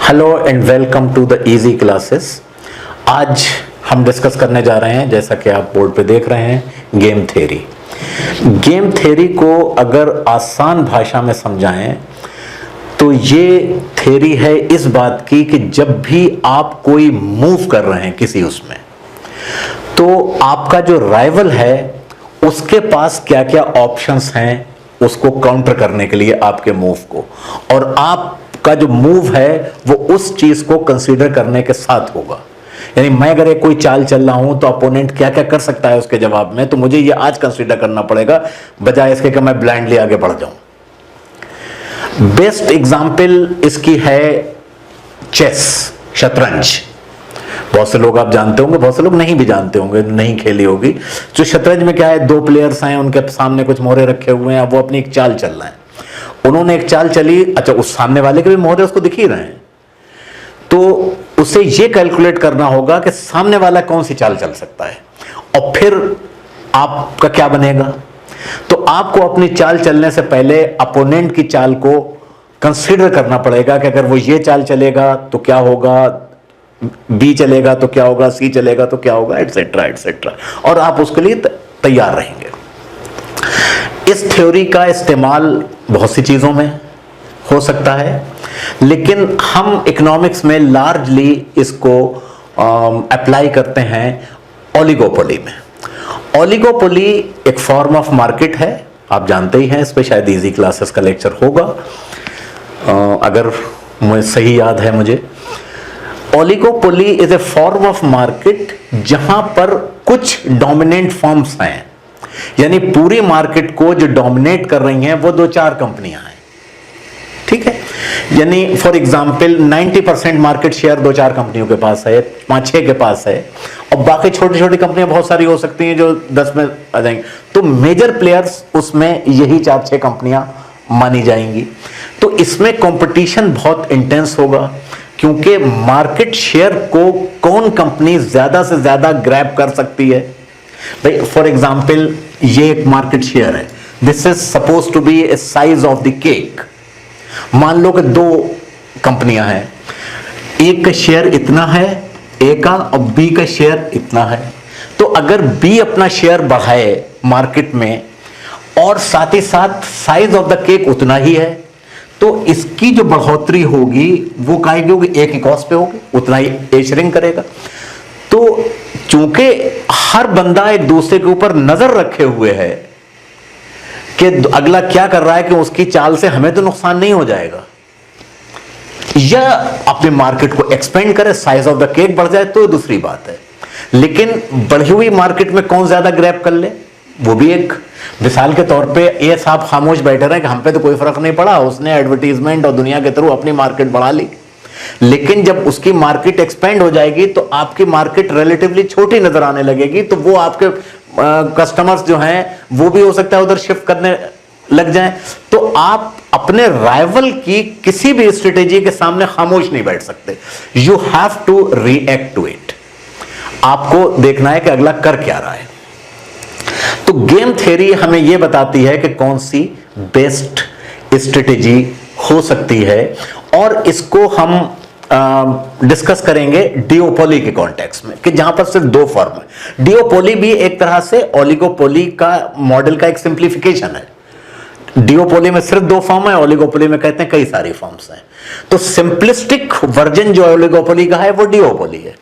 Hello and welcome to the easy classes. आज हम discuss करने जा रहे हैं, जैसा कि आप बोर्ड पे देख रहे हैं, गेम थ्योरी। गेम थ्योरी को अगर आसान भाषा में समझाएं तो ये थ्योरी है इस बात की कि जब भी आप कोई मूव कर रहे हैं किसी उसमें, तो आपका जो राइवल है उसके पास क्या क्या ऑप्शंस हैं उसको काउंटर करने के लिए आपके मूव को, और आपका जो मूव है वो उस चीज को कंसीडर करने के साथ होगा। यानी मैं अगर एक कोई चाल चल रहा हूं तो अपोनेंट क्या क्या कर सकता है उसके जवाब में, तो मुझे ये आज कंसीडर करना पड़ेगा बजाय इसके कि मैं ब्लाइंडली आगे बढ़ जाऊं। बेस्ट एग्जाम्पल इसकी है चेस, शतरंज। बहुत से लोग आप जानते होंगे, बहुत से लोग नहीं भी जानते होंगे, नहीं खेली होगी। जो शतरंज में क्या है, दो प्लेयर्स हैं, उनके सामने कुछ मोहरे रखे हुए हैं, वो अपनी एक चाल चल रहे हैं। उन्होंने एक चाल चली, अच्छा उस सामने वाले के भी मोहरे उसको दिख ही रहे हैं, तो उसे ये कैलकुलेट करना होगा कि सामने वाला कौन सी चाल चल सकता है, और फिर आपका क्या बनेगा। तो आपको अपनी चाल चलने से पहले अपोनेंट की चाल को कंसीडर करना पड़ेगा कि अगर वो ये चाल चलेगा तो क्या होगा, बी चलेगा तो क्या होगा, सी चलेगा तो क्या होगा, एटसेट्रा एटसेट्रा, और आप उसके लिए तैयार रहेंगे। इस थ्योरी का इस्तेमाल बहुत सी चीजों में हो सकता है, लेकिन हम इकोनॉमिक्स में लार्जली इसको अप्लाई करते हैं ओलिगोपोली में। ओलिगोपोली एक फॉर्म ऑफ मार्केट है, आप जानते ही हैं, इस पे शायद इजी क्लासेस का लेक्चर होगा अगर मुझे सही याद है। मुझे oligopoly is a form of market जहां पर कुछ डोमिनेंट फर्म्स हैं, यानी पूरी मार्केट को जो डोमिनेट कर रही हैं वो दो चार कंपनियां हैं, ठीक है। यानी फॉर एग्जांपल 90% मार्केट शेयर दो चार कंपनियों के पास है, 5-6 के पास है, और बाकी छोटी छोटी कंपनियां बहुत सारी हो सकती हैं जो 10 में आ जाएंगी। तो मेजर प्लेयर्स उसमें यही 4-6 कंपनियां मानी जाएंगी। तो इसमें कंपटीशन बहुत इंटेंस होगा, क्योंकि मार्केट शेयर को कौन कंपनी ज्यादा से ज्यादा ग्रैब कर सकती है। भाई फॉर एग्जांपल ये एक मार्केट शेयर है, this is suppose to be a size of the cake. मान लो कि दो कंपनियां हैं, एक का शेयर इतना है ए का, और बी का शेयर इतना है। तो अगर बी अपना शेयर बढ़ाए मार्केट में और साथ ही साथ साइज ऑफ द केक उतना ही है, तो इसकी जो बढ़ोतरी होगी वो काहे की होगी, ए की कॉस्ट पे होगी, उतना ही ए श्रिंक करेगा। तो चूंकि हर बंदा एक दूसरे के ऊपर नजर रखे हुए है कि अगला क्या कर रहा है, कि उसकी चाल से हमें तो नुकसान नहीं हो जाएगा, या अपने मार्केट को एक्सपेंड करे, साइज ऑफ द केक बढ़ जाए तो दूसरी बात है। लेकिन बढ़ी हुई मार्केट में कौन ज्यादा ग्रैब कर ले, वो भी एक मिसाल के तौर पे ये साहब खामोश बैठे रहे कि हम पे तो कोई फर्क नहीं पड़ा, उसने एडवर्टीजमेंट और दुनिया के थ्रू अपनी मार्केट बढ़ा ली। लेकिन जब उसकी मार्केट एक्सपेंड हो जाएगी तो आपकी मार्केट रिलेटिवली छोटी नजर आने लगेगी, तो वो आपके कस्टमर्स जो हैं वो भी हो सकता है उधर शिफ्ट करने लग जाएं। तो आप अपने राइवल की किसी भी स्ट्रेटेजी के सामने खामोश नहीं बैठ सकते, you have to react to it. आपको देखना है कि अगला कर क्या रहा है। तो गेम थ्योरी हमें यह बताती है कि कौन सी बेस्ट स्ट्रेटेजी हो सकती है, और इसको हम डिस्कस करेंगे डिओपोली के कॉन्टेक्स्ट में, कि जहां पर सिर्फ दो फर्म है। डिओपोली भी एक तरह से ओलिगोपोली का मॉडल का एक सिंप्लीफिकेशन है। डिओपोली में सिर्फ दो फर्म है, ओलिगोपोली में कहते हैं कई सारी फर्म्स हैं। तो सिंपलिस्टिक वर्जन जो ओलिगोपोली का है वो डिओपोली है।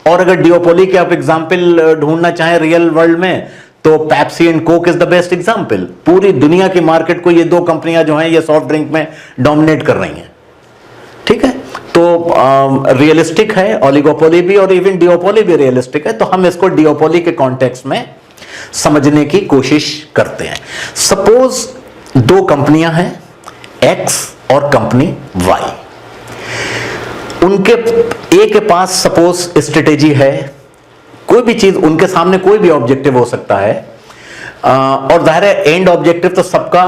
और अगर डिओपोली के आप एग्जाम्पल ढूंढना चाहें रियल वर्ल्ड में, तो Pepsi and Coke is the best example. पूरी दुनिया की मार्केट को ये दो कंपनियां जो हैं ये सॉफ्ट ड्रिंक में डोमिनेट कर रही हैं, ठीक है। तो रियलिस्टिक है ओलिगोपोली भी, और इवन डिओपोली भी रियलिस्टिक है। तो हम इसको डिओपोली के कॉन्टेक्स्ट में समझने की कोशिश करते हैं। सपोज दो कंपनियां हैं, एक्स और कंपनी वाई। उनके ए के पास सपोज स्ट्रेटेजी है, कोई भी चीज उनके सामने कोई भी ऑब्जेक्टिव हो सकता है, और जाहिर है एंड ऑब्जेक्टिव तो सबका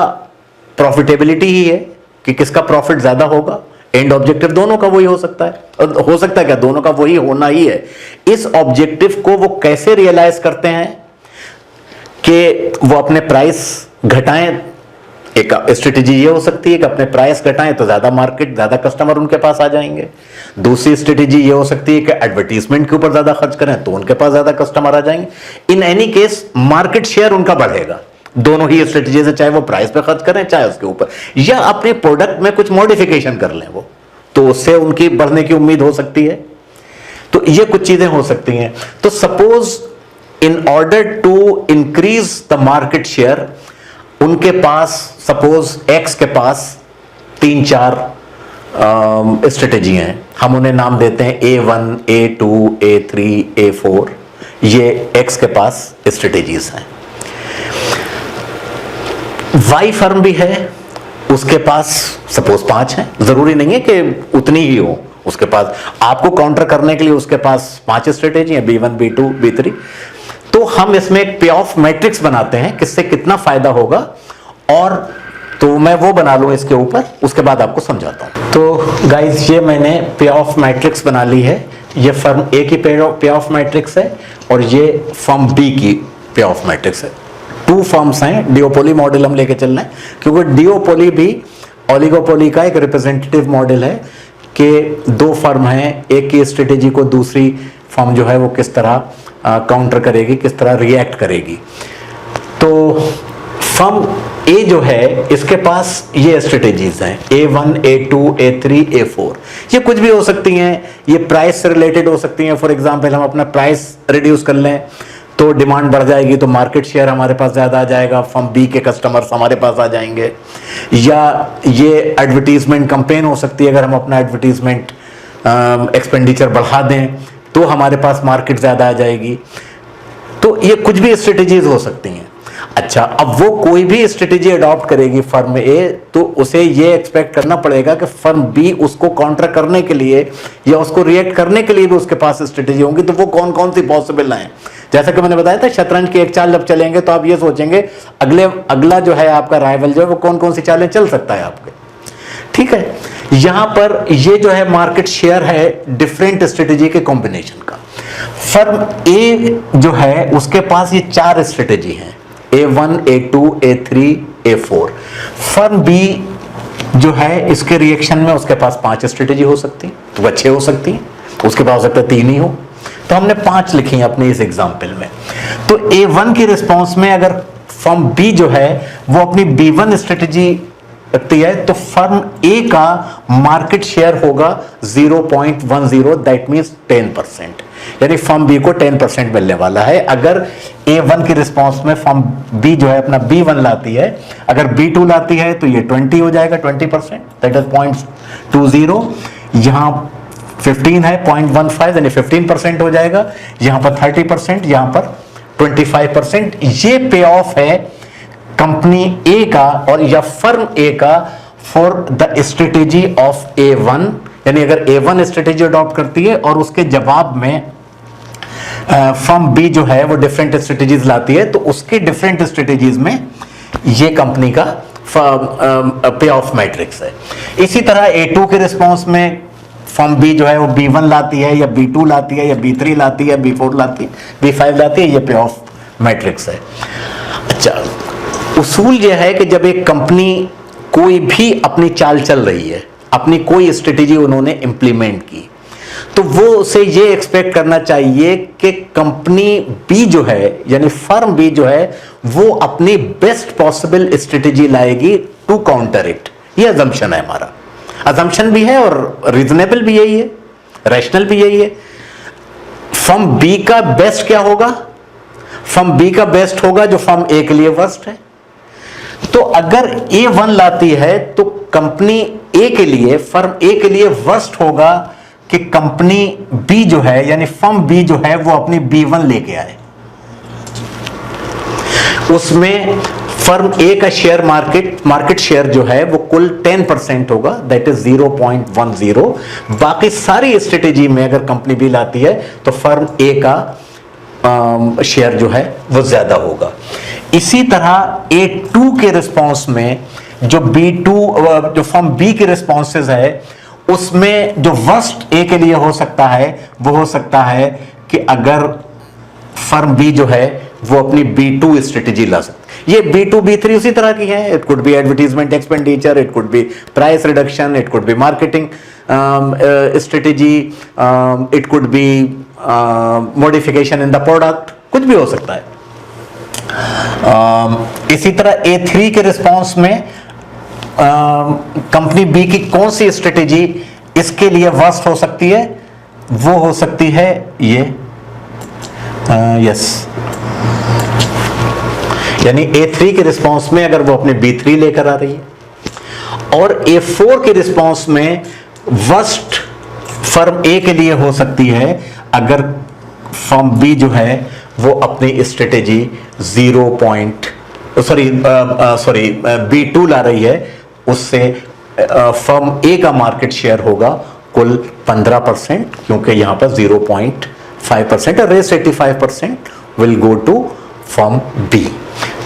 प्रॉफिटेबिलिटी ही है कि किसका प्रॉफिट ज्यादा होगा। एंड ऑब्जेक्टिव दोनों का वही हो सकता है, और हो सकता है क्या, दोनों का वही होना ही है। इस ऑब्जेक्टिव को वो कैसे रियलाइज करते हैं कि वो अपने प्राइस घटाएं एक स्ट्रेटेजी ये हो सकती है कि अपने प्राइस घटाएं तो ज्यादा मार्केट, ज्यादा कस्टमर उनके पास आ जाएंगे। दूसरी स्ट्रेटेजी ये हो सकती है कि एडवर्टीजमेंट के ऊपर ज्यादा खर्च करें तो उनके पास ज्यादा कस्टमर आ जाएंगे। In any case market share उनका बढ़ेगा। दोनों ही स्ट्रेटेजी से, चाहे वो प्राइस पे खर्च करें चाहे उसके ऊपर, या अपने प्रोडक्ट में कुछ मॉडिफिकेशन कर लें वो, तो उससे उनकी बढ़ने की उम्मीद हो सकती है। तो ये कुछ चीजें हो सकती हैं। तो suppose in order to increase the market share, उनके पास सपोज एक्स के पास 3-4 स्ट्रेटेजी हैं, हम उन्हें नाम देते हैं A1, A2, A3, A4। ये एक्स के पास स्ट्रेटेजीज हैं। वाई फर्म भी है, उसके पास सपोज 5 हैं, जरूरी नहीं है कि उतनी ही हो उसके पास। आपको काउंटर करने के लिए उसके पास 5 स्ट्रेटेजी हैं, B1, B2, B3। तो हम इसमें एक पे ऑफ मैट्रिक्स बनाते हैं, किससे कितना फायदा होगा, और तो मैं वो बना लूं इसके ऊपर, उसके बाद आपको समझाता हूं। तो गाइस ये मैंने पे ऑफ मैट्रिक्स बना ली है। ये फर्म ए की पे ऑफ मैट्रिक्स है और ये फर्म बी की पे ऑफ मैट्रिक्स है। 2 फर्म्स हैं, डिओपोली मॉडल हम लेके चल रहे हैं, क्योंकि डिओपोली भी ओलिगोपोली का एक रिप्रेजेंटेटिव मॉडल है कि 2 फर्म हैं, एक की स्ट्रेटेजी को दूसरी फर्म जो है वो किस तरह काउंटर करेगी, किस तरह रिएक्ट करेगी। तो फर्म ए जो है इसके पास ये स्ट्रेटेजीज हैं, A1, A2, A3, A4। ये कुछ भी हो सकती हैं, ये प्राइस से रिलेटेड हो सकती हैं। फॉर एग्जांपल हम अपना प्राइस रिड्यूस कर लें तो डिमांड बढ़ जाएगी, तो मार्केट शेयर हमारे पास ज्यादा आ जाएगा, फर्म बी के कस्टमर्स हमारे पास आ जाएंगे। या ये एडवर्टीजमेंट कैंपेन हो सकती है, अगर हम अपना एडवर्टीजमेंट एक्सपेंडिचर बढ़ा दें तो हमारे पास मार्केट ज्यादा आ जाएगी। तो ये कुछ भी स्ट्रेटेजीज हो सकती हैं। अच्छा, अब वो कोई भी स्ट्रेटेजी अडॉप्ट करेगी फर्म ए, तो उसे ये एक्सपेक्ट करना पड़ेगा कि फर्म बी उसको काउंटर करने के लिए या उसको रिएक्ट करने के लिए भी उसके पास स्ट्रेटेजी होंगी। तो वो कौन कौन सी पॉसिबल हैं, जैसा कि मैंने बताया था, शतरंज की एक चाल जब चलेंगे तो आप ये सोचेंगे अगला जो है आपका राइवल जो है वो कौन कौन सी चालें चल सकता है आपके। ठीक है, यहां पर ये जो है मार्केट शेयर है डिफरेंट स्ट्रेटेजी के कॉम्बिनेशन का। फर्म ए जो है उसके पास ये 4 स्ट्रेटेजी हैं, A1, A2, A3, A4। Firm B जो है इसके रिएक्शन में उसके पास 5 स्ट्रेटेजी हो सकती है, तो अच्छे हो सकती है, उसके पास हो सकता है 3 ही हो। तो हमने 5 लिखी हैं अपने इस एग्जाम्पल में। तो A1 के रिस्पॉन्स में अगर फर्म बी जो है वो अपनी B1 स्ट्रेटेजी रखती है, तो फर्म ए का मार्केट शेयर होगा 0.10, दैट मींस 10%। यानी फर्म बी को 10% मिलने वाला है। अगर A1 के रिस्पॉन्स में फर्म बी जो है अपना B1 लाती है, अगर B2 लाती है तो ये 20 हो जाएगा, 20%, दैट इज 0.20। यहां 15 है, 0.15 यानी 15% हो जाएगा। यहां पर 30%, यहां पर 25%। ये पे ऑफ है कंपनी ए का और या फर्म ए का for the strategy of A1। यानी अगर A1 स्ट्रेटेजी अडॉप्ट करती है और उसके जवाब में फर्म बी जो है वो डिफरेंट स्ट्रेटेजीज लाती है, तो उसके डिफरेंट स्ट्रेटेजीज में ये कंपनी का पे ऑफ मैट्रिक्स है। इसी तरह A2 के रिस्पॉन्स में फर्म बी जो है वो B1 लाती है या B2 लाती है या B3 लाती है, B4 लाती है, B5 लाती है, ये पे ऑफ मैट्रिक्स है। अच्छा, उसूल यह है कि जब एक कंपनी कोई भी अपनी चाल चल रही है, अपनी कोई स्ट्रेटेजी उन्होंने इंप्लीमेंट की, तो वो उसे ये एक्सपेक्ट करना चाहिए कि कंपनी बी जो है यानी फर्म बी जो है वो अपनी बेस्ट पॉसिबल स्ट्रेटेजी लाएगी टू काउंटर इट। ये अजम्पशन है हमारा, अजम्पशन भी है और रीजनेबल भी यही है, रैशनल भी यही है। फर्म बी का बेस्ट क्या होगा? फर्म बी का बेस्ट होगा जो फर्म ए के लिए वर्स्ट है। तो अगर A1 लाती है तो कंपनी ए के लिए, फर्म ए के लिए वर्स्ट होगा कि कंपनी बी जो है यानी फर्म बी जो है वो अपनी B1 लेके आए। उसमें फर्म ए का शेयर मार्केट शेयर जो है वो कुल 10% होगा, दैट इज 0.10। बाकी सारी स्ट्रेटेजी में अगर कंपनी बी लाती है तो फर्म ए का शेयर जो है वो ज्यादा होगा। इसी तरह A2 के रिस्पॉन्स में जो फर्म बी के रिस्पॉन्सेज है उसमें जो वर्स्ट ए के लिए हो सकता है वो हो सकता है कि अगर फर्म बी जो है वो अपनी B2 स्ट्रेटेजी ला सकते। ये B2 B3 उसी तरह की है। It could be advertisement expenditure, it could be price reduction, it could be marketing strategy, it could be modification in the product, कुछ भी हो सकता है। इसी तरह A3 के रिस्पॉन्स में कंपनी बी की कौन सी स्ट्रेटेजी इसके लिए वर्स्ट हो सकती है, वो हो सकती है ये यस, यानी A3 के रिस्पॉन्स में अगर वो अपने B3 लेकर आ रही है, और A4 के रिस्पॉन्स में वर्स्ट फर्म A के लिए हो सकती है अगर फर्म B जो है वो अपनी स्ट्रेटेजी B2 ला रही है, उससे फर्म A का मार्केट शेयर होगा कुल 15%, क्योंकि यहां पर 0.5% और rest 85% will go to firm B।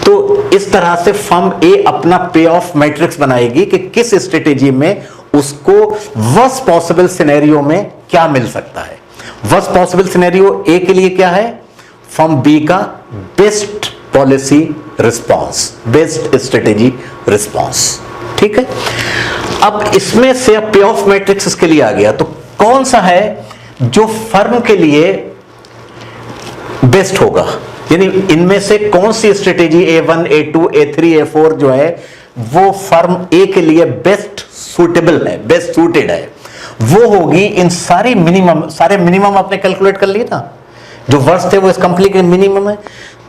तो इस तरह से फर्म A अपना पे ऑफ मैट्रिक्स बनाएगी कि किस स्ट्रेटेजी में उसको वर्स्ट पॉसिबल सिनेरियो में क्या मिल सकता है। वर्स्ट पॉसिबल सिनेरियो A के लिए क्या है, फर्म B का best policy response, best strategy response. ठीक है, अब इसमें से अब पे ऑफ मैट्रिक्स इसके लिए आ गया, तो कौन सा है जो फर्म के लिए बेस्ट होगा, यानी इनमें से कौन सी strategy A1 A2 A3 A4 जो है वो फर्म A के लिए बेस्ट सूटेबल है, बेस्ट सूटेड है, वो होगी इन सारे मिनिमम आपने कैलकुलेट कर लिया था, जो वर्स्ट है वो इस कंपनी के मिनिमम है,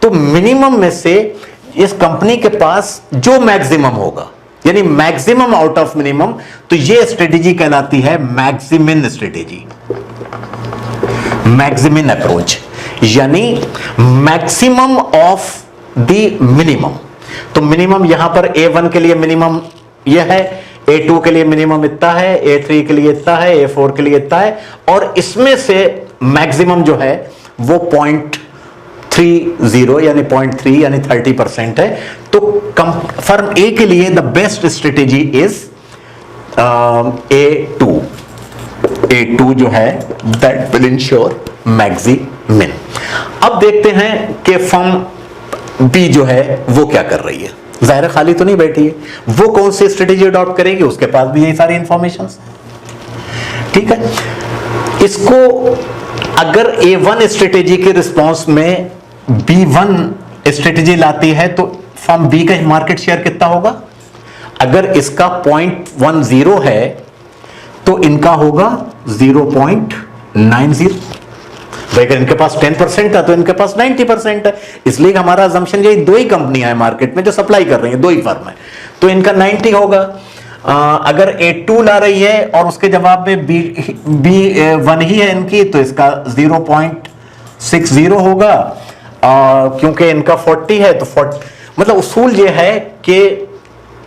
तो मिनिमम में से इस कंपनी के पास जो मैक्सिमम होगा, यानी मैक्सिमम आउट ऑफ मिनिमम, तो ये स्ट्रेटेजी कहलाती है मैक्सिमिन स्ट्रेटेजी, मैक्सिमिन अप्रोच, यानी मैक्सिमम ऑफ द मिनिमम। तो मिनिमम यहां पर A1 के लिए मिनिमम यह है, A2 के लिए मिनिमम इतना है, A3 के लिए इतना है, A4 के लिए इतना है, और इसमें से मैक्सिमम जो है वो 0.30 यानी 0.3 यानी 30% है। तो फर्म A के लिए the best strategy is A2 जो है दैट विल इंश्योर मैक्सिमिन। अब देखते हैं कि फर्म B जो है वो क्या कर रही है, जाहिर खाली तो नहीं बैठी है, वो कौन सी स्ट्रेटेजी अडॉप्ट करेगी, उसके पास भी यही सारी इंफॉर्मेशन। ठीक है, इसको अगर A1 स्ट्रेटेजी के रिस्पॉन्स में B1 स्ट्रेटेजी लाती है तो फर्म B का मार्केट शेयर कितना होगा, अगर इसका 0.10 है तो इनका होगा 0.90। भाई अगर इनके पास 10% था तो इनके पास 90% है, इसलिए हमारा अजम्पशन यही दो ही कंपनियां हैं मार्केट में जो सप्लाई कर रही हैं, दो ही फर्म है, तो इनका 90 होगा। अगर A2 ला रही है और उसके जवाब में B1 ही है इनकी, तो इसका 0.60 होगा, क्योंकि इनका 40 है तो 40, मतलब उसूल ये है कि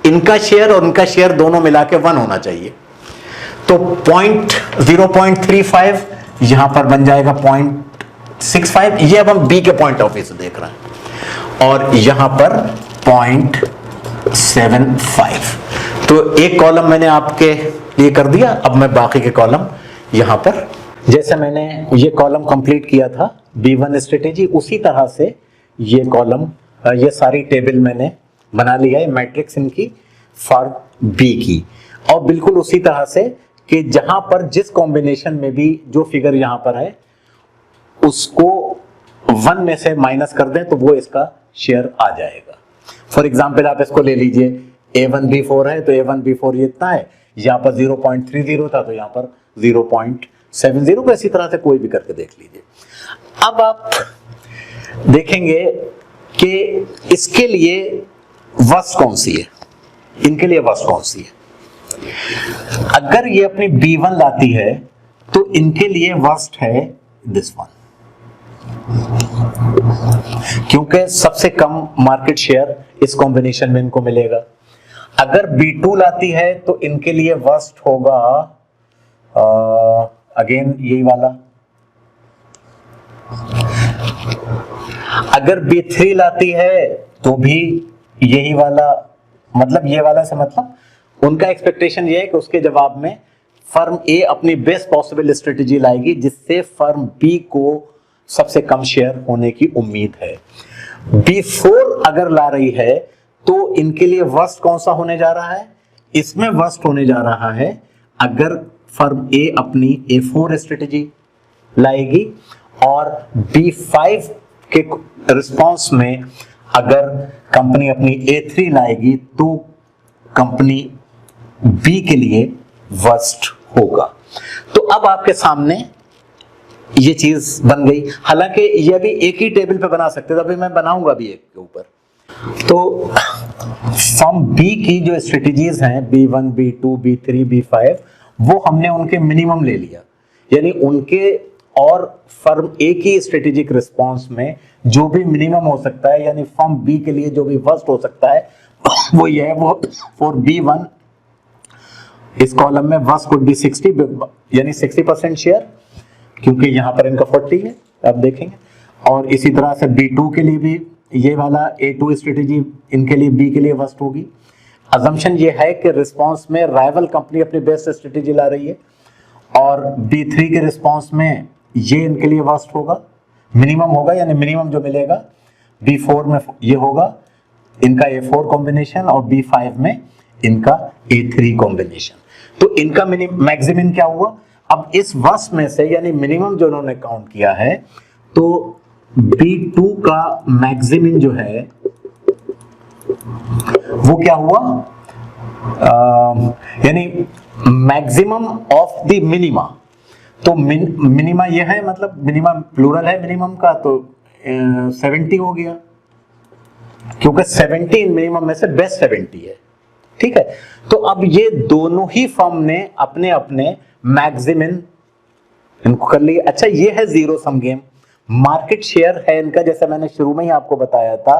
इनका शेयर और इनका शेयर दोनों मिला के 1 होना चाहिए। तो 0.35 यहां पर बन जाएगा 0.65, ये अब हम B के पॉइंट ऑफ व्यू से देख रहे हैं, और यहां पर 0.75। तो एक कॉलम मैंने आपके लिए कर दिया, अब मैं बाकी के कॉलम यहां पर, जैसे मैंने ये कॉलम कंप्लीट किया था B1 स्ट्रेटेजी, उसी तरह से ये कॉलम, ये सारी टेबल मैंने बना लिया है मैट्रिक्स इनकी फॉर B की, और बिल्कुल उसी तरह से कि जहां पर जिस कॉम्बिनेशन में भी जो फिगर यहां पर है उसको 1 में से माइनस कर दें तो वो इसका शेयर आ जाएगा। फॉर एग्जांपल आप इसको ले लीजिए, A1 B4 है तो A1 B4 ये इतना है, यहां पर 0.30 था तो यहां पर 0.70 को इसी तरह से कोई भी करके देख लीजिए। अब आप देखेंगे कि इसके लिए वर्स्ट कौन सी है, इनके लिए वर्स्ट कौन सी है। अगर ये अपनी B1 लाती है तो इनके लिए वर्स्ट है दिस वन, क्योंकि सबसे कम मार्केट शेयर इस कॉम्बिनेशन में इनको मिलेगा। अगर B2 लाती है तो इनके लिए वर्स्ट होगा अगेन यही वाला। अगर B3 लाती है तो भी यही वाला, मतलब ये वाला से मतलब उनका एक्सपेक्टेशन ये है कि उसके जवाब में फर्म A अपनी बेस्ट पॉसिबल स्ट्रेटेजी लाएगी जिससे फर्म B को सबसे कम शेयर होने की उम्मीद है। B4 अगर ला रही है तो इनके लिए वर्स्ट कौन सा होने जा रहा है? इसमें वर्स्ट होने जा रहा है अगर फर्म ए अपनी A4 स्ट्रेटेजी लाएगी और B5 के रिस्पांस में अगर कंपनी अपनी A3 लाएगी तो कंपनी बी के लिए वर्स्ट होगा। तो अब आपके सामने ये चीज बन गई। हालांकि ये भी एक ही टेबल पे बना सकते थे, अभी मैं बनाऊंगा भी एक के ऊपर। तो फर्म बी की जो स्ट्रेटेजीज हैं B1, B2, B3, B5, वो हमने उनके मिनिमम ले लिया, यानी उनके और फर्म ए की स्ट्रेटेजिक रिस्पांस में जो भी मिनिमम हो सकता है, यानी फर्म बी के लिए जो भी वर्स्ट हो सकता है वो ये है, वो फॉर B1 इस कॉलम में वर्स्ट कुड बी 60, यानी 60% शेयर, क्योंकि यहां पर इनका 40 है, आप देखेंगे। और इसी तरह से B2 के लिए भी ये वाला A2 स्ट्रेटेजी इनके लिए बी के लिए वर्स्ट होगी। अजम्पशन ये है कि रिस्पांस में राइवल कंपनी अपनी बेस्ट स्ट्रेटेजी ला रही है और B3 के रिस्पांस में ये इनके लिए वर्स्ट होगा, मिनिमम होगा, यानी मिनिमम जो मिलेगा B4 में ये होगा इनका A4 कॉम्बिनेशन और B5 में इनका A3 कॉम्बिनेशन। तो इनका मैक्सिमम क्या हुआ? अब इस वर्स्ट में से यानी मिनिमम जो उन्होंने काउंट किया है, तो B2 का मैक्सिमम जो है वो क्या हुआ, यानी मैक्सिमम ऑफ द मिनिमा। तो मिनिमा ये है, मतलब मिनिमा प्लूरल है मिनिमम का, तो 70 हो गया, क्योंकि 70 मिनिमम में से बेस्ट 70 है, ठीक है। तो अब ये दोनों ही फर्म ने अपने अपने मैक्सिमम इनको कर लिए। अच्छा, ये है zero sum game. Market share है इनका, जैसे मैंने शुरू में ही आपको बताया था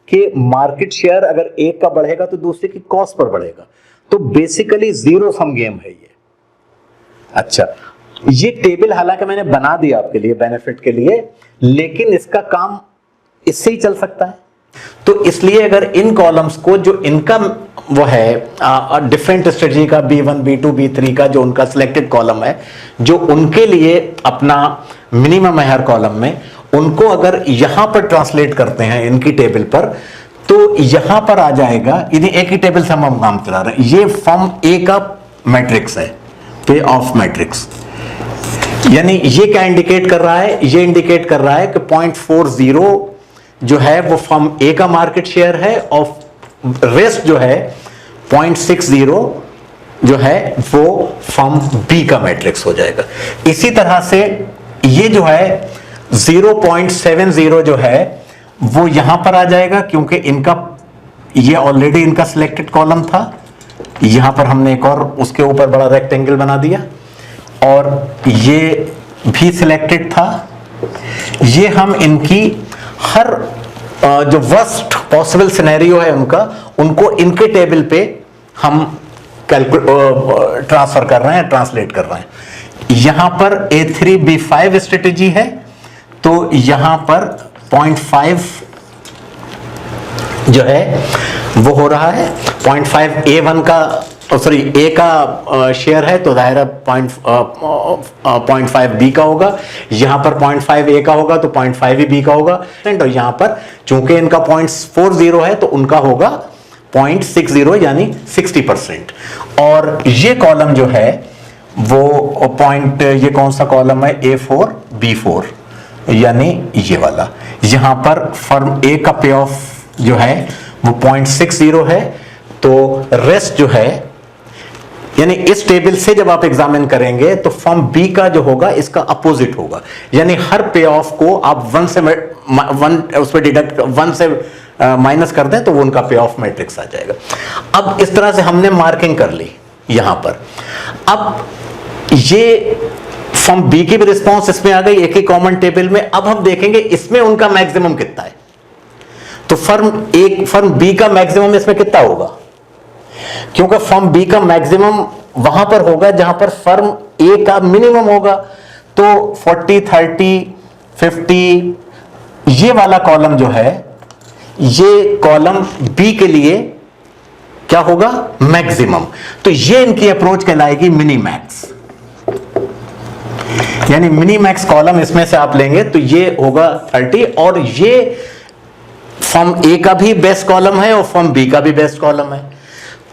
कि मार्केट शेयर अगर एक का बढ़ेगा तो दूसरे की कॉस्ट पर बढ़ेगा, तो बेसिकली जीरो सम गेम है ये। अच्छा, ये टेबल हालांकि मैंने बना दिया आपके लिए बेनिफिट के लिए, लेकिन इसका काम इससे ही चल सकता है। तो इसलिए अगर इन कॉलम्स को जो इनका वो है डिफरेंट स्ट्रेटजी का B1, B2, B3 का जो उनका सिलेक्टेड कॉलम है, जो उनके लिए अपना मिनिमम है हर कॉलम में, उनको अगर यहां पर ट्रांसलेट करते हैं इनकी टेबल पर, तो यहां पर आ जाएगा, यानी एक ही टेबल से हम काम चला रहे हैं। ये फर्म ए का मैट्रिक्स है, पे ऑफ मैट्रिक्स, यानी ये क्या इंडिकेट कर रहा है? ये इंडिकेट कर रहा है कि 0.40 जो है वो फर्म ए का मार्केट शेयर है और रेस्ट जो है 0.60 जो है वो फर्म बी का मैट्रिक्स हो जाएगा। इसी तरह से ये जो है 0.70 जो है वो यहां पर आ जाएगा, क्योंकि इनका ये ऑलरेडी इनका सिलेक्टेड कॉलम था। यहां पर हमने एक और उसके ऊपर बड़ा रेक्टेंगल बना दिया और ये भी सिलेक्टेड था। ये हम इनकी हर जो वर्स्ट पॉसिबल सिनेरियो है उनको इनके टेबल पे हम ट्रांसफर कर रहे हैं, ट्रांसलेट कर रहे हैं। यहां पर A3 B5 स्ट्रेटेजी है, तो यहां पर 0.5 जो है वो हो रहा है 0.5 A1 का, सॉरी ए का शेयर है, तो जाहिर है 0.5 बी का होगा। यहां पर 0.5 ए का होगा तो 0.5 ही बी का होगा, और यहां पर चूंकि इनका 0.40 है तो उनका होगा 0.60, यानी 60%। और ये कॉलम जो है वो ये कौन सा कॉलम है? A4 B4, यानी ये वाला। यहां पर फर्म ए का पे ऑफ जो है वो 0.60 है, तो रेस्ट जो है, यानी इस टेबल से जब आप एग्जामिन करेंगे तो फर्म बी का जो होगा इसका अपोजिट होगा, यानी हर पे ऑफ को आप 1 से उस पर डिडक्ट 1 से माइनस कर दें तो वो उनका पे ऑफ मैट्रिक्स आ जाएगा। अब इस तरह से हमने मार्किंग कर ली यहां पर। अब ये फर्म बी की भी रिस्पॉन्स इसमें आ गई एक ही कॉमन टेबल में। अब हम देखेंगे इसमें उनका मैक्सिमम कितना है, तो फर्म बी का मैक्सिमम इसमें कितना होगा, क्योंकि फर्म बी का मैक्सिमम वहां पर होगा जहां पर फर्म ए का मिनिमम होगा। तो 40, 30, 50 ये वाला कॉलम जो है, ये कॉलम बी के लिए क्या होगा? मैक्सिमम। तो ये इनकी अप्रोच कहलाएगी मिनी मैक्स, यानी मिनी मैक्स कॉलम इसमें से आप लेंगे तो ये होगा 30, और ये फर्म ए का भी बेस्ट कॉलम है और फर्म बी का भी बेस्ट कॉलम है,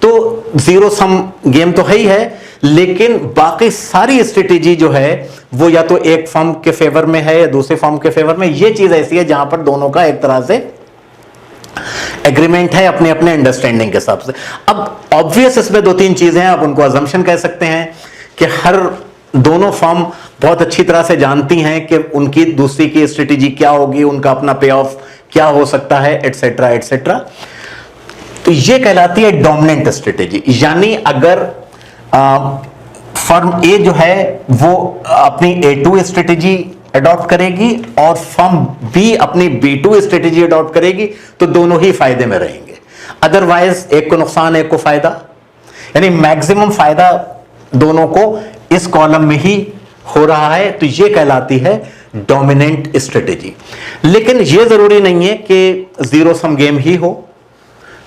तो जीरो सम गेम तो है ही है, लेकिन बाकी सारी स्ट्रेटेजी जो है वो या तो एक फर्म के फेवर में है या दूसरे फर्म के फेवर में। ये चीज ऐसी है जहां पर दोनों का एक तरह से एग्रीमेंट है अपने अपने अंडरस्टैंडिंग के हिसाब से। अब ऑब्वियस इसमें दो तीन चीजें हैं, आप उनको अजम्पशन कह सकते हैं कि हर दोनों फर्म बहुत अच्छी तरह से जानती हैं कि उनकी दूसरी की स्ट्रेटेजी क्या होगी, उनका अपना पे ऑफ क्या हो सकता है, एटसेट्रा एटसेट्रा। तो ये कहलाती है डोमिनेंट स्ट्रेटेजी। यानी अगर फर्म ए जो है वो अपनी A2 स्ट्रेटेजी अडॉप्ट करेगी और फर्म बी अपनी B2 स्ट्रेटेजी अडॉप्ट करेगी तो दोनों ही फायदे में रहेंगे। अदरवाइज एक को नुकसान एक को फायदा, यानी मैक्सिमम फायदा दोनों को इस कॉलम में ही हो रहा है, तो ये कहलाती है डोमिनेंट स्ट्रेटेजी। लेकिन ये जरूरी नहीं है कि जीरो सम गेम ही हो,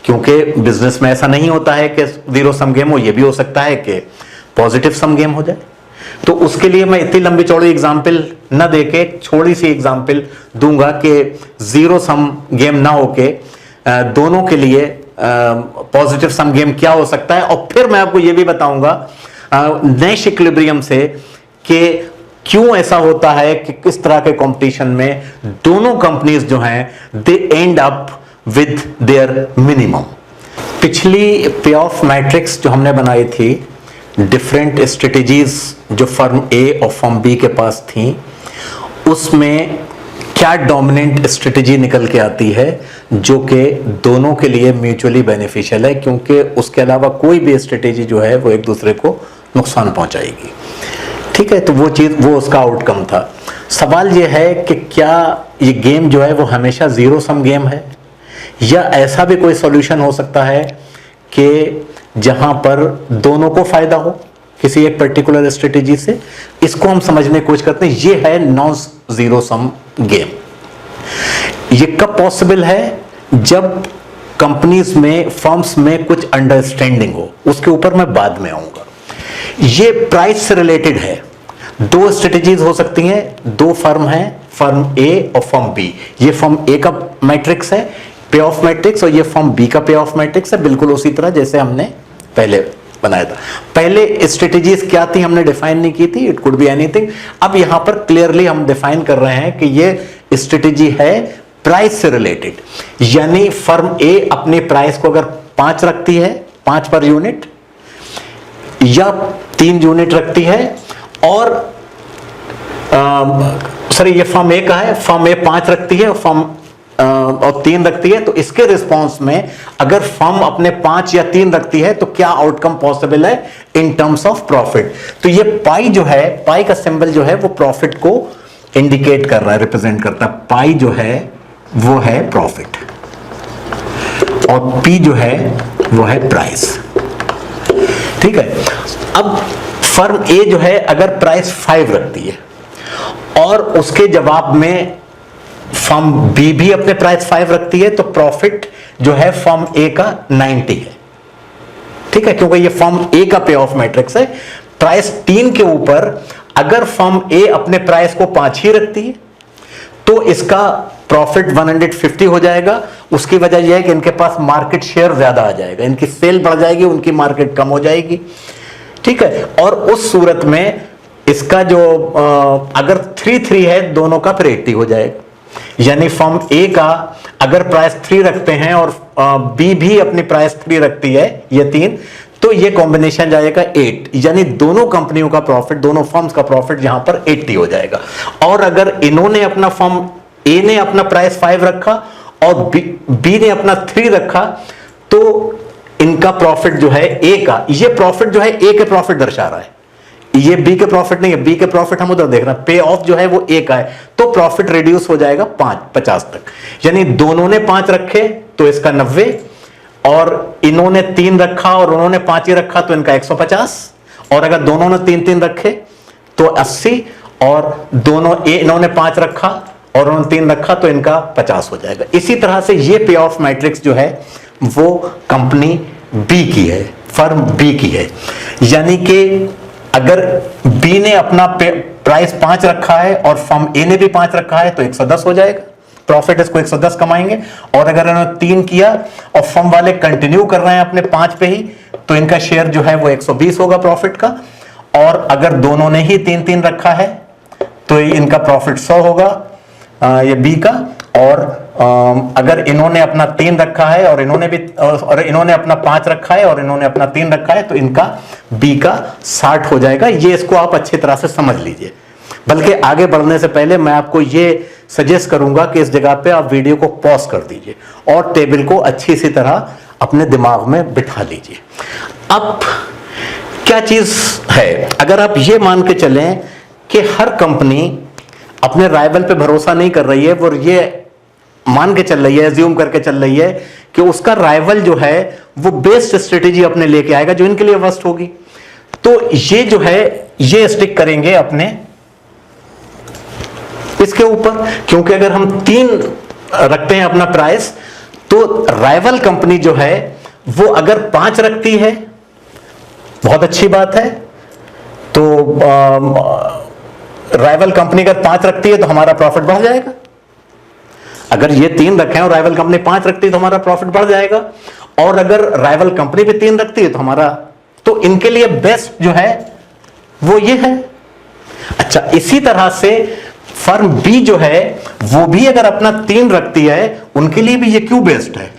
क्योंकि बिजनेस में ऐसा नहीं होता है कि जीरो सम गेम हो, यह भी हो सकता है कि पॉजिटिव सम गेम हो जाए। तो उसके लिए मैं इतनी लंबी चौड़ी एग्जाम्पल न देके छोटी सी एग्जाम्पल दूंगा कि जीरो सम गेम ना होके दोनों के लिए पॉजिटिव सम गेम क्या हो सकता है, और फिर मैं आपको यह भी बताऊंगा नैश इक्विलिब्रियम से कि क्यों ऐसा होता है कि किस तरह के कंपटीशन में दोनों कंपनीज जो हैं they end up with their minimum. पिछली पे ऑफ मैट्रिक्स जो हमने बनाई थी, डिफरेंट स्ट्रेटेजीज जो फर्म ए और फर्म बी के पास थी, उसमें क्या डोमिनेंट स्ट्रेटेजी निकल के आती है जो कि दोनों के लिए म्यूचुअली बेनिफिशियल है, क्योंकि उसके अलावा कोई भी स्ट्रेटेजी जो है वो एक दूसरे को नुकसान पहुंचाएगी। ठीक है, तो वो चीज वो उसका आउटकम था। सवाल ये है कि क्या ये गेम जो है वो हमेशा जीरो सम गेम है, या ऐसा भी कोई सॉल्यूशन हो सकता है कि जहां पर दोनों को फायदा हो किसी एक पर्टिकुलर स्ट्रेटेजी से। इसको हम समझने की कोशिश करते हैं। ये है नॉन जीरो सम गेम। ये कब पॉसिबल है? जब कंपनीज में, फर्म्स में कुछ अंडरस्टैंडिंग हो। उसके ऊपर मैं बाद में आऊंगा। ये प्राइस से रिलेटेड है। दो स्ट्रेटेजीज हो सकती हैं, दो फर्म हैं, फर्म ए और फर्म बी। ये फर्म ए का मैट्रिक्स है, पे ऑफ मैट्रिक्स, और ये फर्म बी का पे ऑफ मैट्रिक्स है, बिल्कुल उसी तरह जैसे हमने पहले बनाया था। पहले स्ट्रेटेजीज क्या थी हमने डिफाइन नहीं की थी, इट कुड बी एनीथिंग। अब यहां पर क्लियरली हम डिफाइन कर रहे हैं कि ये स्ट्रेटेजी है प्राइस से रिलेटेड। यानी फर्म ए अपने प्राइस को अगर 5 रखती है, 5 पर यूनिट, या 3 यूनिट रखती है, और सॉरी ये फर्म ए का है, फर्म ए 5 रखती है और 3 रखती है, तो इसके रिस्पॉन्स में अगर फर्म अपने 5 या 3 रखती है तो क्या आउटकम पॉसिबल है इन टर्म्स ऑफ प्रॉफिट। तो ये पाई जो है, पाई का सिंबल जो है वो प्रॉफिट को इंडिकेट कर रहा है, रिप्रेजेंट करता है। पाई जो है वो है प्रॉफिट, और पी जो है वो है प्राइस। ठीक है, अब फर्म ए जो है अगर प्राइस 5 रखती है और उसके जवाब में फर्म बी भी अपने प्राइस 5 रखती है, तो प्रॉफिट जो है फर्म ए का 90 है। ठीक है, क्योंकि ये फर्म ए का पे ऑफ मैट्रिक्स है। प्राइस 3 के ऊपर अगर फर्म ए अपने प्राइस को 5 ही रखती है तो इसका प्रॉफिट 150 हो जाएगा। उसकी वजह यह है कि इनके पास मार्केट शेयर ज्यादा आ जाएगा, इनकी सेल बढ़ जाएगी, उनकी मार्केट कम हो जाएगी। ठीक है, और उस सूरत में इसका जो अगर 3-3 है दोनों का, फिर 80 हो जाएगा। यानी फर्म ए का अगर प्राइस 3 रखते हैं और बी भी अपनी प्राइस 3 रखती है, ये 3, तो ये कॉम्बिनेशन जाएगा 8। यानी दोनों कंपनियों का प्रॉफिट, दोनों फर्म्स का प्रॉफिट यहां पर 80 हो जाएगा। और अगर इन्होंने अपना, फर्म ए ने अपना प्राइस 5 रखा और बी ने अपना 3 रखा, तो इनका प्रॉफिट जो है ए का, ये प्रॉफिट जो है ए के प्रॉफिट दर्शा रहा है, ये बी के प्रॉफिट नहीं है। बी के प्रॉफिट हम उधर देख रहे हैं, पे ऑफ जो है वो ए का है, तो प्रॉफिट रिड्यूस हो जाएगा 50 तक। यानी दोनों ने 5 रखे तो इसका 90, और इन्होंने 3 रखा और उन्होंने 5 ही रखा तो इनका 150, और अगर दोनों ने 3-3 रखे तो 80, और दोनों इन्होंने 5 रखा और उन्होंने 3 रखा तो इनका 50 हो जाएगा। इसी तरह से ये पे ऑफ मैट्रिक्स जो है वो कंपनी बी की है, फर्म बी की है। यानी कि अगर बी ने अपना प्राइस 5 रखा है और फर्म ए ने भी 5 रखा है तो 110 हो जाएगा। प्रॉफिट इसको 110 कमाएंगे। और अगर इन्होंने 3 किया और फर्म वाले कंटिन्यू कर रहे हैं अपने 5 पे ही, तो इनका शेयर जो है वो 120 होगा प्रॉफिट का। और अगर दोनों ने ही 3-3 रखा है तो इनका प्रॉफिट 100 होगा ये बी का। और अगर इन्होंने अपना 3 रखा है और इन्होंने अपना 5 रखा है और इन्होंने अपना 3 रखा है, तो इनका बी का 60 हो जाएगा। ये इसको आप अच्छी तरह से समझ लीजिए। बल्कि आगे बढ़ने से पहले मैं आपको ये सजेस्ट करूंगा कि इस जगह पे आप वीडियो को पॉज कर दीजिए और टेबल को अच्छी सी तरह अपने दिमाग में बिठा लीजिए। अब क्या चीज है, अगर आप ये मान के चलें कि हर कंपनी अपने राइवल पे भरोसा नहीं कर रही है, वो ये मान के चल रही है, एज्यूम करके चल रही है कि उसका राइवल जो है वो बेस्ट स्ट्रेटेजी अपने लेके आएगा जो इनके लिए वर्स्ट होगी, तो ये जो है ये स्टिक करेंगे अपने इसके ऊपर। क्योंकि अगर हम 3 रखते हैं अपना प्राइस, तो राइवल कंपनी जो है वो अगर 5 रखती है, बहुत अच्छी बात है, तो राइवल कंपनी अगर 5 रखती है तो हमारा प्रॉफिट बढ़ जाएगा। अगर ये 3 रखे हैं और राइवल कंपनी 5 रखती है तो हमारा प्रॉफिट बढ़ जाएगा। और अगर राइवल कंपनी भी 3 रखती है तो हमारा, तो इनके लिए बेस्ट जो है वो ये है। अच्छा, इसी तरह से फर्म बी जो है वो भी अगर अपना 3 रखती है, उनके लिए भी ये क्यों बेस्ट है?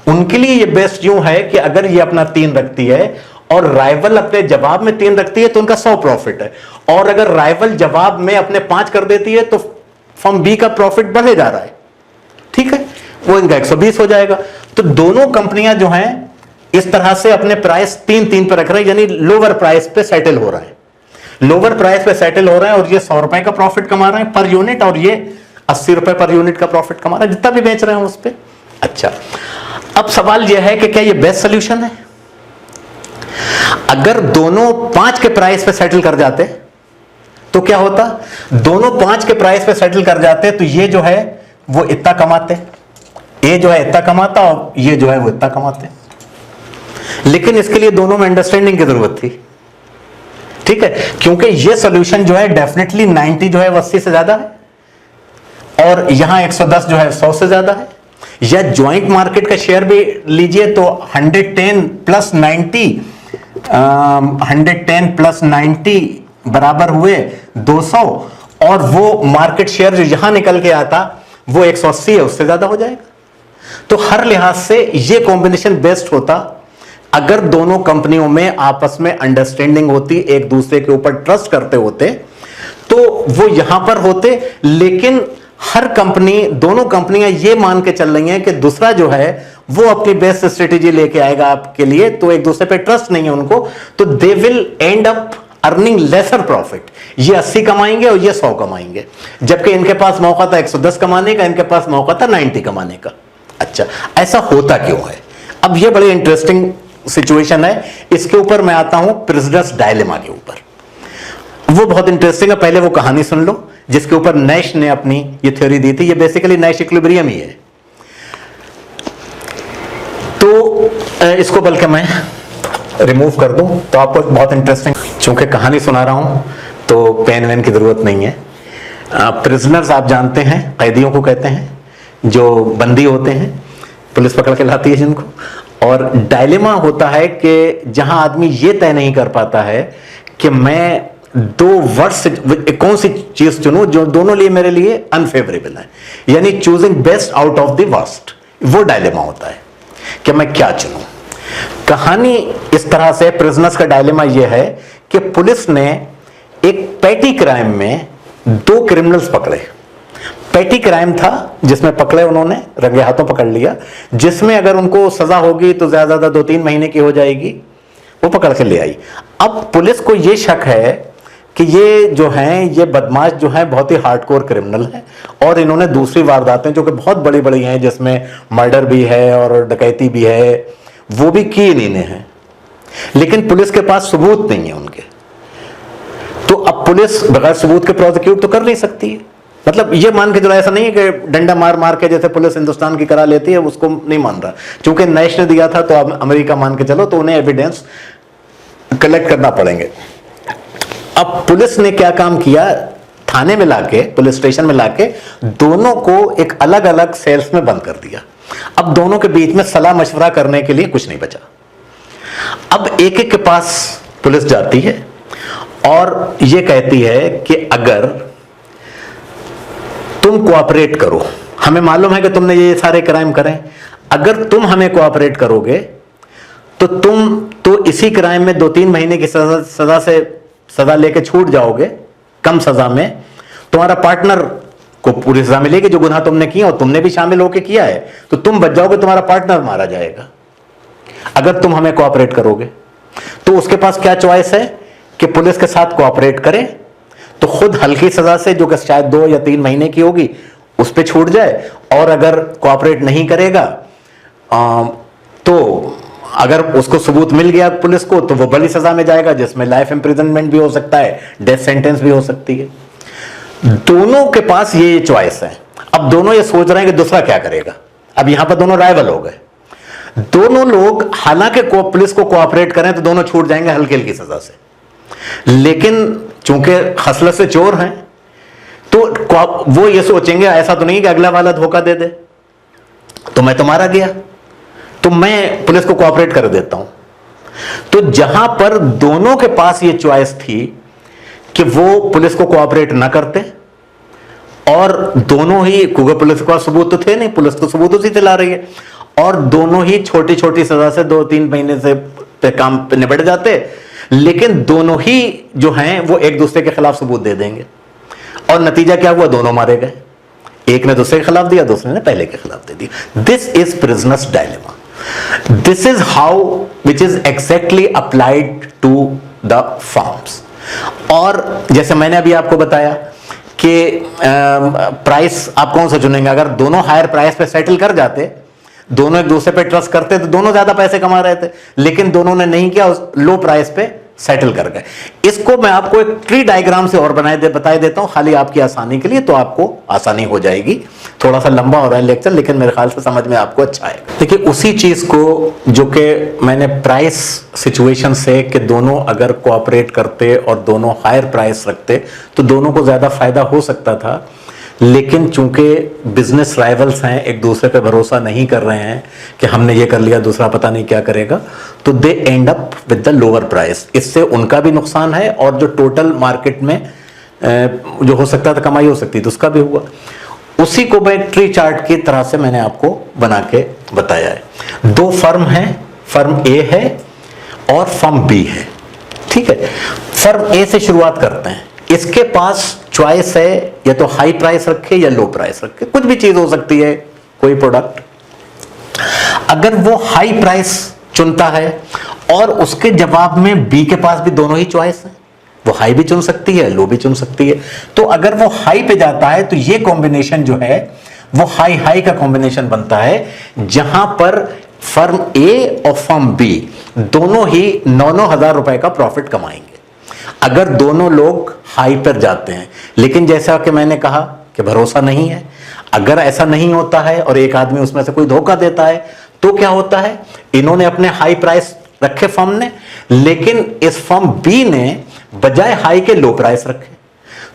उनके लिए ये बेस्ट यूं है कि अगर ये अपना 3 रखती है और राइवल अपने जवाब में 3 रखती है तो उनका 100 प्रॉफिट है। और अगर राइवल जवाब में अपने 5 कर देती है तो फर्म बी का प्रॉफिट बढ़े जा रहा है, ठीक है, वो इनका 120 हो जाएगा। तो दोनों कंपनियां जो हैं इस तरह से अपने प्राइस 3-3 पे रख रहे हैं, यानी लोअर प्राइस पे सेटल हो रहे हैं, लोअर प्राइस पे सेटल हो रहे हैं। और ये 100 रुपए का प्रॉफिट कमा रहे हैं पर यूनिट, और ये 80 रुपए पर यूनिट का प्रॉफिट कमा रहे हैं, जितना भी बेच रहे हैं उस पर। अच्छा, अब सवाल यह है कि क्या ये बेस्ट सोल्यूशन है? अगर दोनों 5 के प्राइस पे सेटल कर जाते तो क्या होता? दोनों 5 के प्राइस पे सेटल कर जाते तो ये जो है वो इतना कमाते, ये जो है इतना कमाता और ये जो है वो इतना कमाते। लेकिन इसके लिए दोनों में अंडरस्टैंडिंग की जरूरत थी, ठीक है, क्योंकि ये सॉल्यूशन जो है डेफिनेटली 90 जो है 80 से ज्यादा है और यहां 110 जो है 100 से ज्यादा है। या ज्वाइंट मार्केट का शेयर भी लीजिए तो 110 प्लस 90 बराबर हुए 200, और वो मार्केट शेयर जो यहां निकल के आता वो 180 है, उससे ज्यादा हो जाएगा। तो हर लिहाज से ये कॉम्बिनेशन बेस्ट होता अगर दोनों कंपनियों में आपस में अंडरस्टैंडिंग होती, एक दूसरे के ऊपर ट्रस्ट करते होते, तो वो यहां पर होते। लेकिन हर कंपनी, दोनों कंपनियां ये मान के चल रही हैं कि दूसरा जो है वो अपनी बेस्ट स्ट्रेटेजी लेके आएगा आपके लिए, तो एक दूसरे पे ट्रस्ट नहीं है उनको, तो they will end up earning lesser profit. ये 80 कमाएंगे और ये 100 कमाएंगे, जबकि इनके पास मौका था 110 कमाने का, इनके पास मौका था 90 कमाने का। अच्छा, ऐसा होता क्यों है? अब ये बड़ी इंटरेस्टिंग सिचुएशन है, इसके ऊपर मैं आता हूं प्रिजनर्स डायलेमा के ऊपर। वो बहुत इंटरेस्टिंग है, पहले वो कहानी सुन लो जिसके ऊपर नैश ने अपनी ये थ्योरी दी थी। ये बेसिकली नैश इक्विलिब्रियम ही है। तो इसको बल्कि मैं रिमूव कर दूं तो आपको बहुत इंटरेस्टिंग, चूंकि कहानी सुना रहा हूं तो पेन वेन की जरूरत नहीं है। प्रिजनर्स आप जानते हैं, कैदियों को कहते हैं, जो बंदी होते हैं, पुलिस पकड़ के लाती है जिनको। और डायलेमा होता है कि जहां आदमी ये तय नहीं कर पाता है कि मैं 2 वर्ड्स कौन सी चीज चुनूं जो दोनों लिए मेरे लिए अनफेवरेबल है, यानी choosing best out of the worst, वो डायलेमा होता है कि मैं क्या चुनूं। कहानी इस तरह से, प्रिजनर्स का डायलेमा यह है कि पुलिस ने एक पैटी क्राइम में 2 क्रिमिनल्स पकड़े। पैटी क्राइम था जिसमें पकड़े, उन्होंने रंगे हाथों पकड़ लिया, जिसमें अगर उनको सजा होगी तो ज्यादा 2-3 महीने की हो जाएगी, वो पकड़ के ले आई। अब पुलिस को ये शक है कि ये जो हैं, ये बदमाश जो हैं बहुत ही हार्डकोर क्रिमिनल हैं और इन्होंने दूसरी वारदातें जो कि बहुत बड़ी बड़ी हैं, जिसमें मर्डर भी है और डकैती भी है, वो भी की इन्हीं हैं, लेकिन पुलिस के पास सबूत नहीं है उनके। तो अब पुलिस बगैर सबूत के प्रोसिक्यूट तो कर नहीं सकती है। मतलब ये मान के चलो, ऐसा नहीं है कि डंडा मार मार के जैसे पुलिस हिंदुस्तान की करा लेती है, उसको नहीं मान रहा। चूंकि नैश ने दिया था तो अब अमेरिका मान के चलो, तो उन्हें एविडेंस कलेक्ट करना पड़ेंगे। अब पुलिस ने क्या काम किया थाने में लाके, पुलिस स्टेशन में लाके दोनों को एक अलग अलग सेल्स में बंद कर दिया। अब दोनों के बीच में सलाह मशवरा करने के लिए कुछ नहीं बचा। अब एक एक के पास पुलिस जाती है और यह कहती है कि अगर तुम कोऑपरेट करो, हमें मालूम है कि तुमने ये सारे क्राइम करे, अगर तुम हमें कोऑपरेट करोगे तो तुम तो इसी क्राइम में 2-3 महीने की सजा लेके छूट जाओगे, कम सजा में तुम्हारा पार्टनर को पूरी सजा मिलेगी। जो गुनाह तुमने किया और तुमने भी शामिल होकर किया है तो तुम बच जाओगे, तुम्हारा पार्टनर मारा जाएगा अगर तुम हमें कोऑपरेट करोगे। तो उसके पास क्या चॉइस है कि पुलिस के साथ कोऑपरेट करे तो खुद हल्की सजा से, जो कि शायद 2 या 3 महीने की होगी, उस पर छूट जाए, और अगर कोऑपरेट नहीं करेगा तो अगर उसको सबूत मिल गया पुलिस को तो वो बड़ी सजा में जाएगा, जिसमें लाइफ इंप्रिजनमेंट भी हो सकता है, डेथ सेंटेंस भी हो सकती है। दोनों के पास ये चॉइस है। अब दोनों ये सोच रहे हैं कि दूसरा क्या करेगा। अब यहां पर दोनों राइवल हो गए। दोनों लोग हालांकि पुलिस को कोऑपरेट करें तो दोनों छूट जाएंगे हल्की हल्की सजा से, लेकिन चूंकि खसलत से चोर हैं तो वो ये सोचेंगे ऐसा तो नहीं कि अगला वाला धोखा दे दे तो मैं तो मारा गया, तो मैं पुलिस को कोऑपरेट कर देता हूं। तो जहां पर दोनों के पास ये चॉइस थी कि वो पुलिस को कोऑपरेट ना करते, और दोनों ही, क्योंकि पुलिस के पास सबूत तो थे नहीं, पुलिस तो सबूत उसी चला रही है, और दोनों ही छोटी छोटी सजा से 2-3 महीने से पे काम पे निपट जाते, लेकिन दोनों ही जो हैं वो एक दूसरे के खिलाफ सबूत दे देंगे, और नतीजा क्या हुआ, दोनों मारे गए। एक ने दूसरे के खिलाफ दिया, दूसरे ने पहले के खिलाफ दे दिया। This is prisoners dilemma. This is how, which is exactly applied to the farms। और जैसे मैंने अभी आपको बताया कि प्राइस आप कौन सा चुनेंगे। अगर दोनों हायर प्राइस पे सेटल कर जाते, दोनों एक दूसरे पे ट्रस्ट करते, तो दोनों ज्यादा पैसे कमा रहे थे, लेकिन दोनों ने नहीं किया, उस लो प्राइस पे सेटल कर गए। इसको मैं आपको एक ट्री डायग्राम से और बता देता हूं, खाली आपकी आसानी के लिए, तो आपको आसानी हो जाएगी। थोड़ा सा लंबा हो रहा है लेक्चर, लेकिन मेरे ख्याल से समझ में आपको अच्छा आएगा। देखिए, उसी चीज को जो कि मैंने प्राइस सिचुएशन से, कि दोनों अगर कोऑपरेट करते और दोनों हायर प्राइस रखते तो दोनों को ज्यादा फायदा हो सकता था, लेकिन चूंकि बिजनेस राइवल्स हैं, एक दूसरे पे भरोसा नहीं कर रहे हैं कि हमने ये कर लिया दूसरा पता नहीं क्या करेगा, तो they end up with the lower price. इससे उनका भी नुकसान है, और जो टोटल मार्केट में जो हो सकता था कमाई हो सकती थी उसका भी हुआ। उसी को मैं ट्री चार्ट की तरह से मैंने आपको बना के बताया है। 2 फर्म हैं, फर्म ए है और फर्म बी है, ठीक है। फर्म ए से शुरुआत करते हैं। इसके पास चॉइस है, या तो हाई प्राइस रखे या लो प्राइस रखे, कुछ भी चीज हो सकती है, कोई प्रोडक्ट। अगर वो हाई प्राइस चुनता है और उसके जवाब में बी के पास भी दोनों ही चॉइस है, वो हाई भी चुन सकती है, लो भी चुन सकती है, तो अगर वो हाई पे जाता है तो ये कॉम्बिनेशन जो है वो हाई हाई का कॉम्बिनेशन बनता है, जहां पर फर्म ए और फर्म बी दोनों ही 9-9 हजार रुपए का प्रॉफिट कमाएंगे अगर दोनों लोग हाई पर जाते हैं। लेकिन जैसा कि मैंने कहा कि भरोसा नहीं है, अगर ऐसा नहीं होता है और एक आदमी उसमें से कोई धोखा देता है तो क्या होता है, इन्होंने अपने हाई प्राइस रखे फर्म ने, लेकिन इस फर्म बी ने बजाय हाई के लो प्राइस रखे,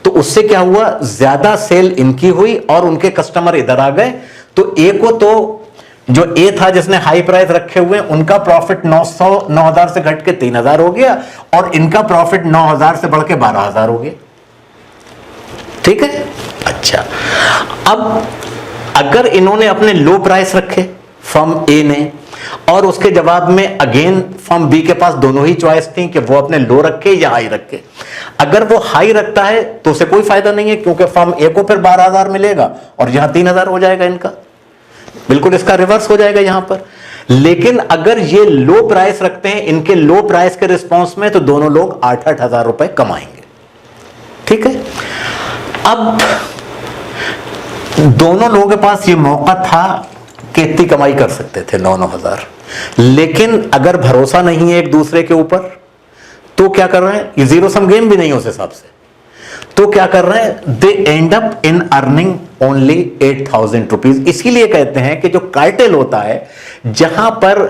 तो उससे क्या हुआ, ज्यादा सेल इनकी हुई और उनके कस्टमर इधर आ गए। तो ए को, तो जो ए था जिसने हाई प्राइस रखे हुए, उनका प्रॉफिट 9,000 से घट के 3,000 हो गया, और इनका प्रॉफिट 9,000 से बढ़ के 12,000 हो गया, ठीक है। अच्छा, अब अगर इन्होंने अपने लो प्राइस रखे फर्म ए ने, और उसके जवाब में अगेन फर्म बी के पास दोनों ही चॉइस थी कि वो अपने लो रखे या हाई रखे। अगर वो हाई रखता है तो उसे कोई फायदा नहीं है, क्योंकि फर्म ए को फिर 12,000 मिलेगा और यहां 3,000 हो जाएगा इनका, बिल्कुल इसका रिवर्स हो जाएगा यहां पर। लेकिन अगर ये लो प्राइस रखते हैं, इनके लो प्राइस के रिस्पॉन्स में, तो दोनों लोग 8-8 हजार रुपए कमाएंगे, ठीक है। अब दोनों लोगों के पास ये मौका था कि इतनी कमाई कर सकते थे, 9-9 हजार, लेकिन अगर भरोसा नहीं है एक दूसरे के ऊपर तो क्या कर रहे हैं, ये जीरो सम गेम भी नहीं उस हिसाब से, तो क्या कर रहे हैं, they end up in earning only 8,000 rupees. इसीलिए कहते हैं कि जो कार्टेल होता है, जहां पर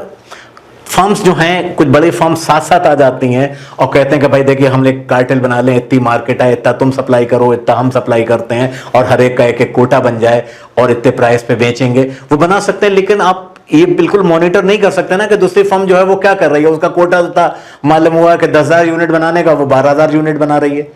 फर्म्स जो हैं, कुछ बड़े फर्म्स साथ साथ आ जाती हैं और कहते हैं कि भाई देखिए हम एक कार्टेल बना लें, इतनी मार्केट है, इतना तुम सप्लाई करो, इतना हम सप्लाई करते हैं और हर एक का एक एक कोटा बन जाए और इतने प्राइस पे बेचेंगे। वो बना सकते हैं, लेकिन आप ये बिल्कुल मॉनिटर नहीं कर सकते ना कि दूसरी फर्म जो है वो क्या कर रही है। उसका कोटा था, मालूम हुआ कि 10,000 यूनिट बनाने का, वो 12,000 यूनिट बना रही है,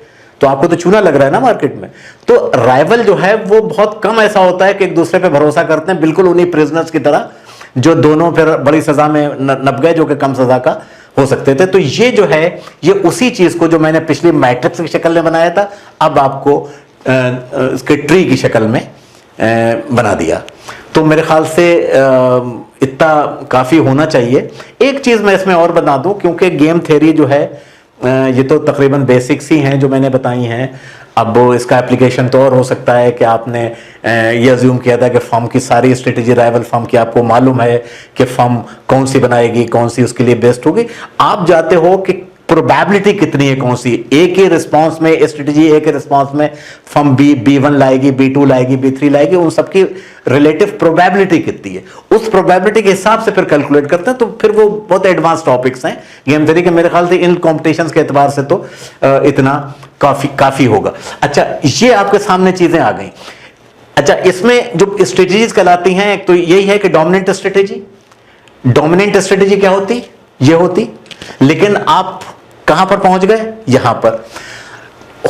तो आपको तो चूना लग रहा है ना मार्केट में। तो राइवल जो है वो बहुत कम ऐसा होता है कि एक दूसरे पे भरोसा करते हैं, बिल्कुल उन्हीं प्रिजनर्स की तरह जो दोनों फिर बड़ी सजा में नप गए, जो कि कम सजा का हो सकते थे। तो ये जो है ये उसी चीज को जो मैंने पिछली मैट्रिक्स की शक्ल में बनाया था, अब आपको इसके ट्री की शक्ल में बना दिया। तो मेरे ख्याल से इतना काफी होना चाहिए। एक चीज मैं इसमें और बता दूं, क्योंकि गेम थ्योरी जो है ये तो तकरीबन बेसिक्स ही हैं जो मैंने बताई हैं। अब इसका एप्लीकेशन तो और हो सकता है कि आपने ये अज्यूम किया था कि फर्म की सारी स्ट्रेटेजी राइवल फर्म की आपको मालूम है कि फर्म कौन सी बनाएगी, कौन सी उसके लिए बेस्ट होगी। आप जाते हो कि प्रोबेबिलिटी कितनी है, कौन सी एक ही रिस्पांस में स्ट्रेटेजी, एक ही रिस्पांस में फर्म B1 लाएगी, B2 लाएगी, B3 लाएगी, उन सबकी रिलेटिव प्रोबेबिलिटी कितनी है, उस प्रोबेबिलिटी के हिसाब से फिर कैलकुलेट करते हैं। तो फिर वो बहुत एडवांस टॉपिक्स हैं गेम थ्योरी के। मेरे ख्याल से इन कॉम्पिटिशन्स के एतबार से तो इतना काफी होगा। अच्छा, ये आपके सामने चीजें आ गई। अच्छा, इसमें जो स्ट्रेटेजीज कहलाती हैं, एक तो यही है कि डोमिनेंट स्ट्रेटेजी। डोमिनेंट स्ट्रेटेजी क्या होती? ये होती, लेकिन आप कहां पर पहुंच गए? यहां पर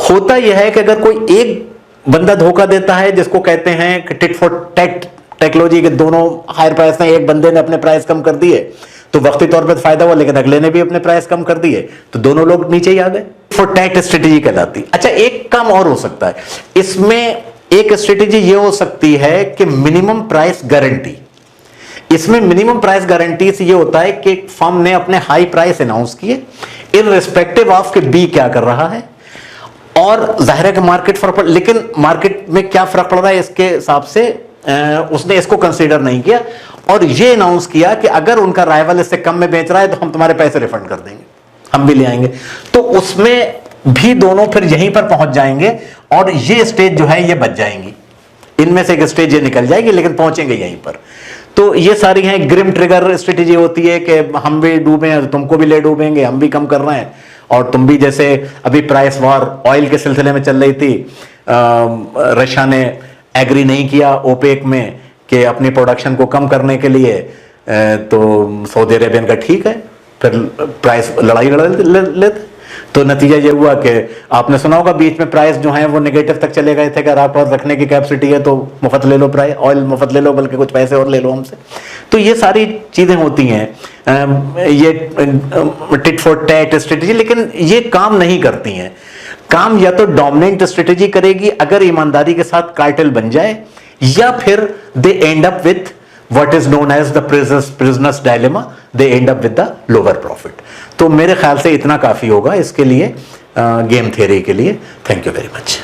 होता यह है कि अगर कोई एक बंदा धोखा देता है, जिसको कहते हैं कि टिट फॉर टैट टेक्नोलॉजी, के दोनों हायर प्राइस में, एक बंदे ने अपने प्राइस कम कर दिए तो वक्ती तौर पर फायदा हुआ, लेकिन अगले ने भी अपने प्राइस कम कर दिए तो दोनों लोग नीचे ही आ गए। फॉर टैट स्ट्रेटेजी कहलाती। अच्छा, एक काम और हो सकता है इसमें। एक स्ट्रेटेजी ये हो सकती है कि मिनिमम प्राइस गारंटी। इसमें मिनिमम प्राइस गारंटी से ये होता है कि फर्म ने अपने हाई प्राइस अनाउंस किए इररिस्पेक्टिव ऑफ कि बी क्या कर रहा है, और जाहिर है कि मार्केट फर्क पड़, लेकिन मार्केट में क्या फर्क पड़ रहा है इसके हिसाब से उसने इसको कंसीडर नहीं किया और ये अनाउंस किया कि अगर उनका राइवल इससे कम में बेच रहा है तो हम तुम्हारे पैसे रिफंड कर देंगे, हम भी ले आएंगे। तो उसमें भी दोनों फिर यहीं पर पहुंच जाएंगे और ये स्टेज जो है ये बच जाएंगी। इनमें से एक स्टेज ये निकल जाएगी, लेकिन पहुंचेंगे यहीं पर। तो ये सारी हैं ग्रिम ट्रिगर स्ट्रेटेजी होती है कि हम भी डूबे हैं तो तुमको भी ले डूबेंगे, हम भी कम कर रहे हैं और तुम भी। जैसे अभी प्राइस वॉर ऑयल के सिलसिले में चल रही थी, रशिया ने एग्री नहीं किया ओपेक में कि अपनी प्रोडक्शन को कम करने के लिए, तो सऊदी अरेबियन का ठीक है, फिर प्राइस लड़ाई लड़ लेते। तो नतीजा ये हुआ कि आपने सुना होगा बीच में प्राइस जो है वो नेगेटिव तक चले गए थे कि आप और रखने की कैपेसिटी है तो मुफ्त ले लो, प्राइस ऑयल मुफ्त ले लो, बल्कि कुछ पैसे और ले लो हमसे। तो ये सारी चीजें होती हैं, ये टिट फॉर टैट स्ट्रेटेजी, लेकिन ये काम नहीं करती हैं। काम या तो डोमिनेंट स्ट्रेटेजी करेगी अगर ईमानदारी के साथ कार्टेल बन जाए, या फिर they end up with what is known as the prisoner's dilemma, they end up with the lower profit। तो मेरे ख्याल से इतना काफी होगा इसके लिए, गेम थ्योरी के लिए। Thank you very much.